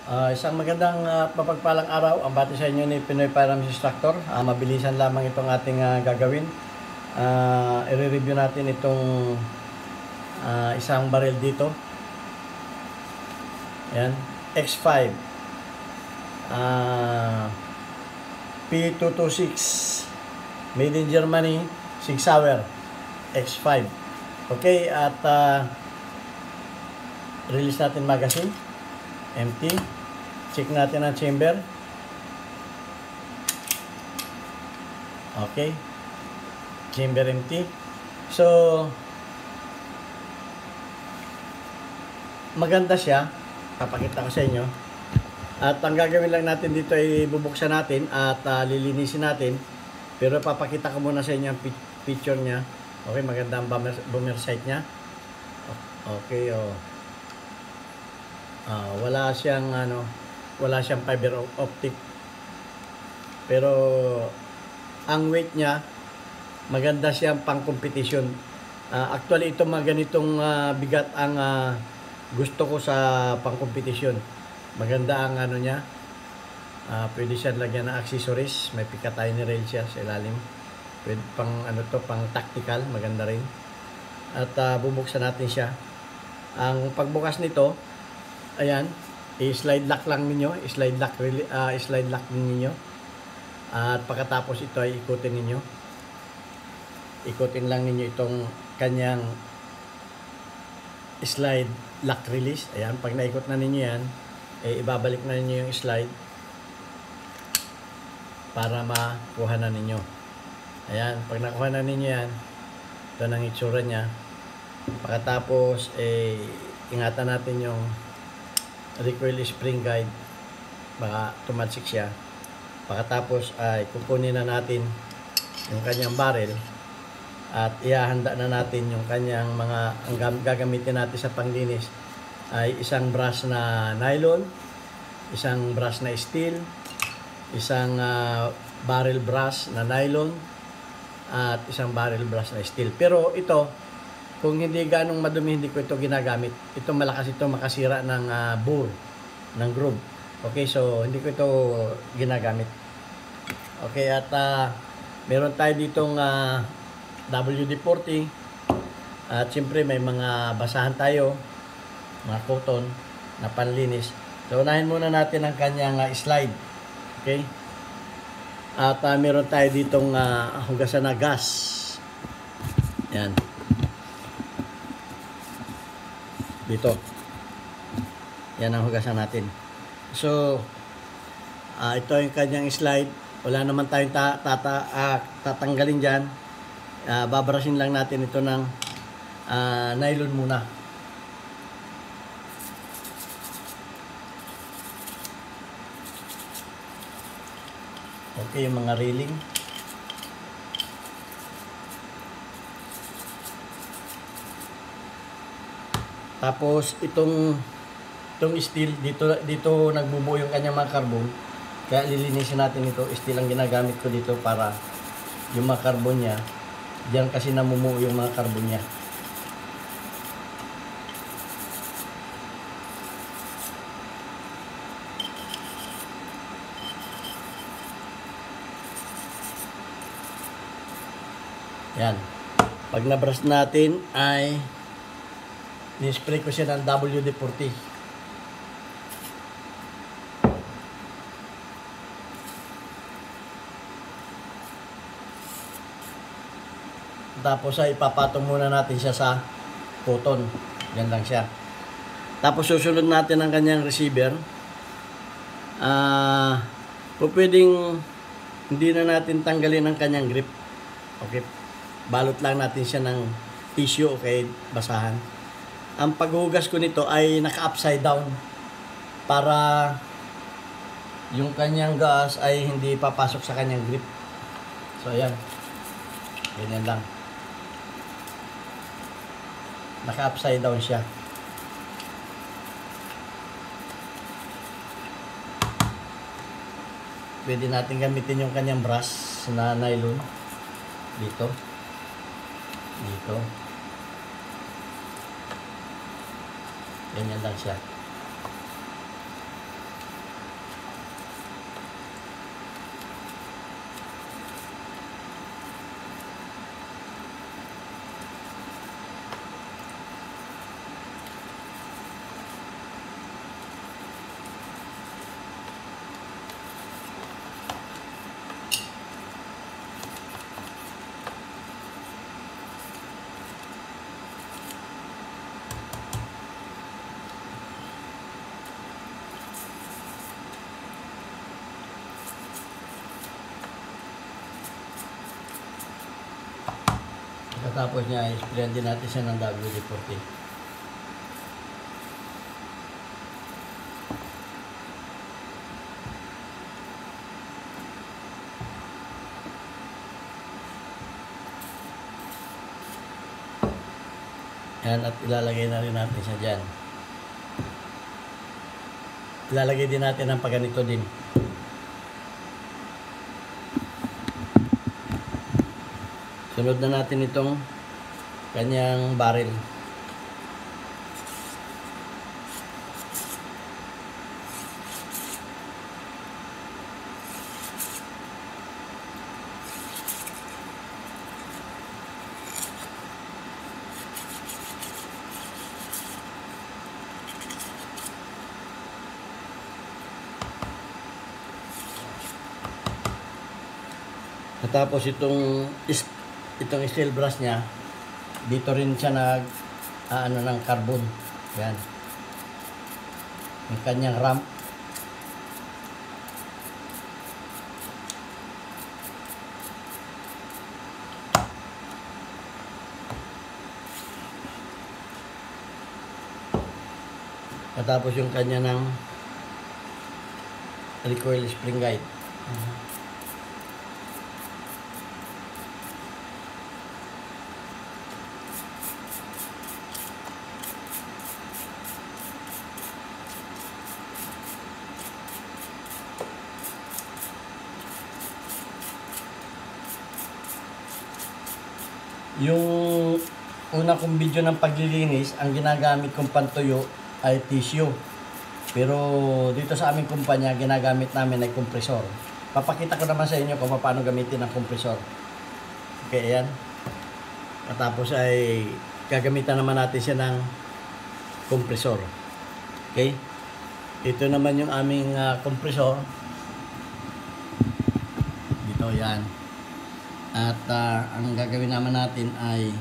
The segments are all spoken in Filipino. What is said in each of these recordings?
Isang magandang mapagpalang araw ang bati sa inyo ni Pinoy Firearms Instructor. Mabilisan lamang itong ating gagawin. I-review natin itong isang baril dito. Ayan, X5 P226 made in Germany, 6 hour X5. Okay, at release natin magazine, empty. Check natin ang chamber. Okay, chamber empty. So maganda siya, papakita ko sa inyo. At ang gagawin lang natin dito ay bubuksan natin at lilinisin natin. Pero papakita ko muna sa inyo ang picture niya. Okay, maganda ang boomer sight niya. Okay, wala siyang fiber optic. Pero ang weight niya maganda siyang pang-competition. Actually ito mga ganitong bigat ang gusto ko sa pang-competition. Maganda ang niya. Pwede siya lagyan ng accessories. May pikatay ni rail siya sa ilalim. Pwede pang pang tactical, maganda rin. At bubuksan natin siya. Ang pagbukas nito, ayan, i-slide lock lang ninyo, slide lock ninyo. At pagkatapos ito ay ikutin ninyo. Ikutin lang ninyo itong kanyang slide lock release. Ayan, pag naikot na ninyo yan, ibabalik na ninyo yung slide para makuha na ninyo. Ayan, pag nakuha na ninyo yan, ito ang itsura niya. Pagkatapos, ingatan natin yung recoil spring guide, baka tumansik siya. Pagkatapos ay kukunin na natin yung kanyang barrel at ihahanda na natin yung kanyang ang gagamitin natin sa panglinis ay isang brush na nylon, isang brush na steel, isang barrel brush na nylon, at isang barrel brush na steel. Pero ito, kung hindi ganong madumi, hindi ko ito ginagamit. Ito malakas ito makasira ng bore, ng groove. Okay, so hindi ko ito ginagamit. Okay, at meron tayo ditong WD-40. At siyempre may mga basahan tayo, mga cotton na panlinis. So unahin muna natin ang kanyang slide. Okay? At meron tayo ditong hugasan na gas. Yan. Dito. Yan ang hugasan natin. So, ito yung kanyang slide. Wala naman tayong tatanggalin dyan. Babrasin lang natin ito ng nylon muna. Okay, yung mga railing. Tapos itong steel dito nagbubuo yung kanyang mga carbon. Kaya lilinisin natin ito. Steel ang ginagamit ko dito para yung mga carbon niya, diyan kasi namumuo yung mga carbon niya. Yan. Pag nabrush natin ay ni-spray ko siya ng WD-40. Tapos ay ipapatong muna natin siya sa cotton. Yan lang siya. Tapos susunod natin ang kanyang receiver. Pwedeng hindi na natin tanggalin ang kanyang grip. Okay. Balot lang natin siya ng tissue, okay, basahan. Ang paghugas ko nito ay naka-upside down para yung kanyang gas ay hindi papasok sa kanyang grip. So ayan. Ganyan lang. Naka-upside down siya. Pwede natin gamitin yung kanyang brush na nylon dito. Ganyan lang siya. Pagkatapos niya, isprayan din natin siya ng WD-40. Yan, at ilalagay na rin natin siya dyan. Ilalagay din natin ang paganito din. Sunod na natin itong kanyang barrel. Tapos itong steel brush niya, dito rin siya ano ng carbon. Yan. Yung kanyang ramp. Tapos yung kanya ng recoil spring guide. Yung una kong video ng paglilinis, ang ginagamit kong pantuyo ay tissue. Pero dito sa aming kumpanya, ginagamit namin ay kompresor. Papakita ko naman sa inyo kung paano gamitin ang kompresor. Okay, ayan. Tapos ay gagamitan naman natin siya ng kompresor. Okay? Ito naman yung aming kompresor. Dito, yan. At ang gagawin naman natin ay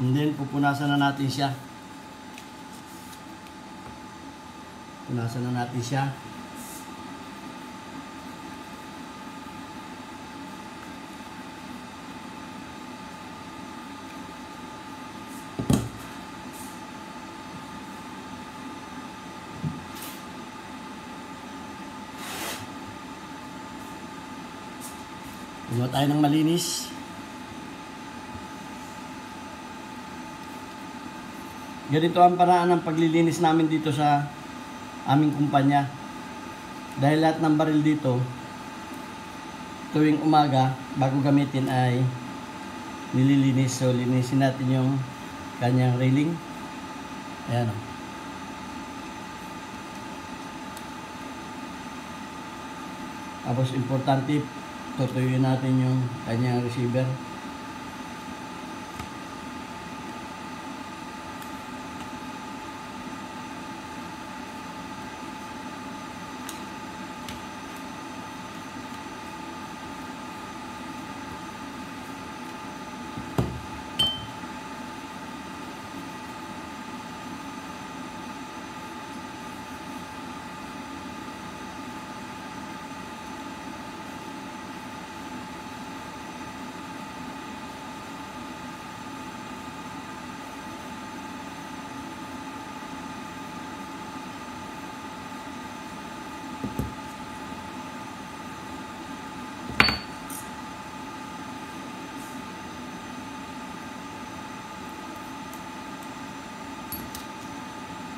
and then pupunasan na natin siya. Punasan na natin siya. Gumawa tayo ng malinis. Ganito ang paraan ng paglilinis namin dito sa aming kumpanya. Dahil lahat ng baril dito, tuwing umaga, bago gamitin ay nililinis. So, linisin natin yung kanyang railing. Ayan o. Tapos, importante, tutuyuin natin yung kanyang receiver.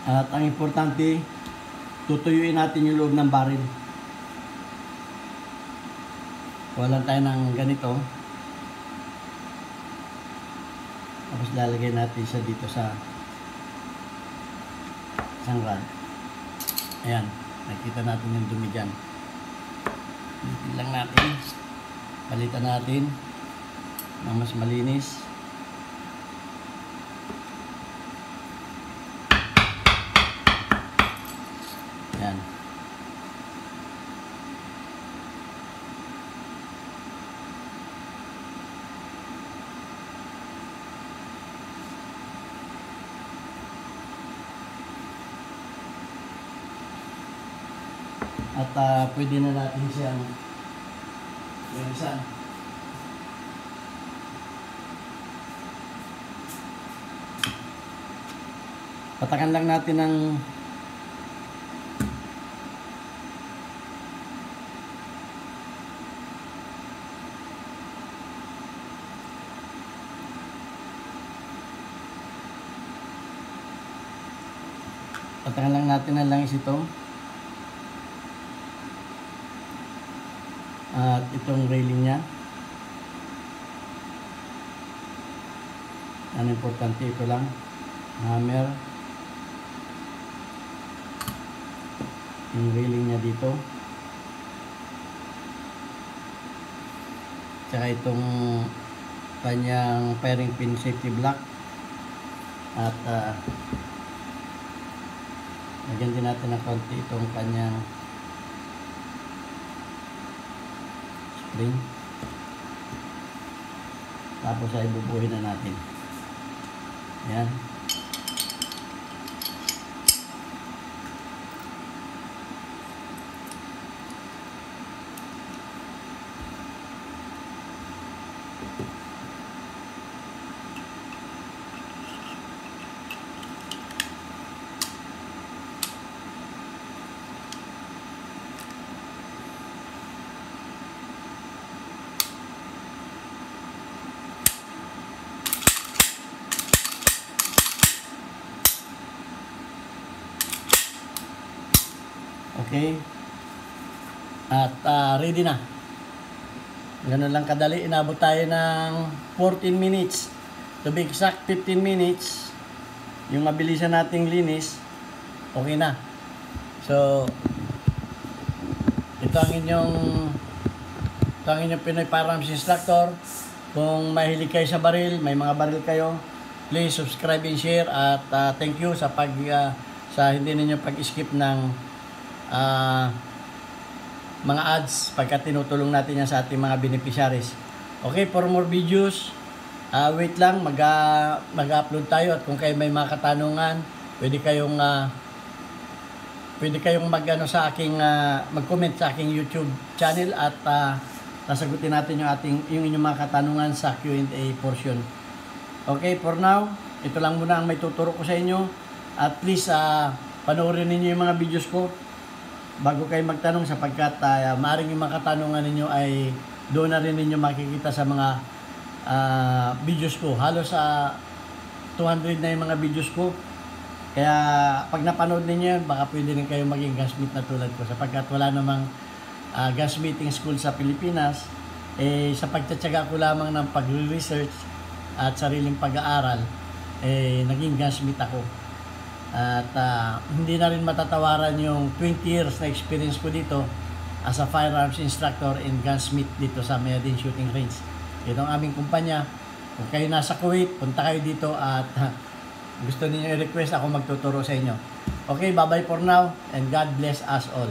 At ang importante, tutuyuin natin yung loob ng baril. Kuha tayo ng ganito. Tapos lalagay natin siya dito sa isang rod. Ayan, nakita natin yung dumi dyan. Palitin lang natin. Palitan natin ng mas malinis. Ayan. At pwede na natin siyang linisan. Patakan lang natin ng langis ito. At itong railing niya. Ang importante ito lang. Hammer. Yung railing niya dito. Tsaka itong kanyang fairing pin safety block. At lagyan din natin ng konti itong kanyang spring. Tapos ay bubuhin na natin. Ayan. Okay. At ready na. Ganun lang kadali. Inabot tayo ng 14 minutes. To be exact, 15 minutes. Yung mabilisan nating linis, okay na. So, ito ang inyong Pinoy Firearms Instructor. Kung mahilig kayo sa baril, may mga baril kayo, please subscribe and share. At thank you sa sa hindi ninyo pag-skip ng mga ads pagka tinutulong natin yan sa ating mga beneficiaries. Okay, for more videos, wait lang, mag-upload tayo. At kung kayo may mga katanungan, pwede kayong sa aking mag-comment sa aking YouTube channel at sasagutin natin yung inyong mga katanungan sa Q&A portion. Okay, for now, ito lang muna ang may tuturo ko sa inyo. At please, panoorin ninyo yung mga videos ko bago kayo magtanong, sapagkat maaaring yung mga katanungan ninyo ay doon na rin ninyo makikita sa mga videos ko. Halos 200 na yung mga videos ko. Kaya pag napanood ninyo yan, baka pwede rin kayo maging gunsmith na tulad ko, sapagkat wala namang gunsmithing school sa Pilipinas. Sa pagtsatsaga ko lamang ng pag-research at sariling pag-aaral, naging gunsmith ako. At hindi na rin matatawaran yung 20 years na experience ko dito as a firearms instructor and gunsmith dito sa Mayadin Shooting Range. Ito ang aming kumpanya. Kung kayo nasa Kuwait, punta kayo dito at gusto niyo i-request, ako magtuturo sa inyo. Okay, bye-bye for now and God bless us all.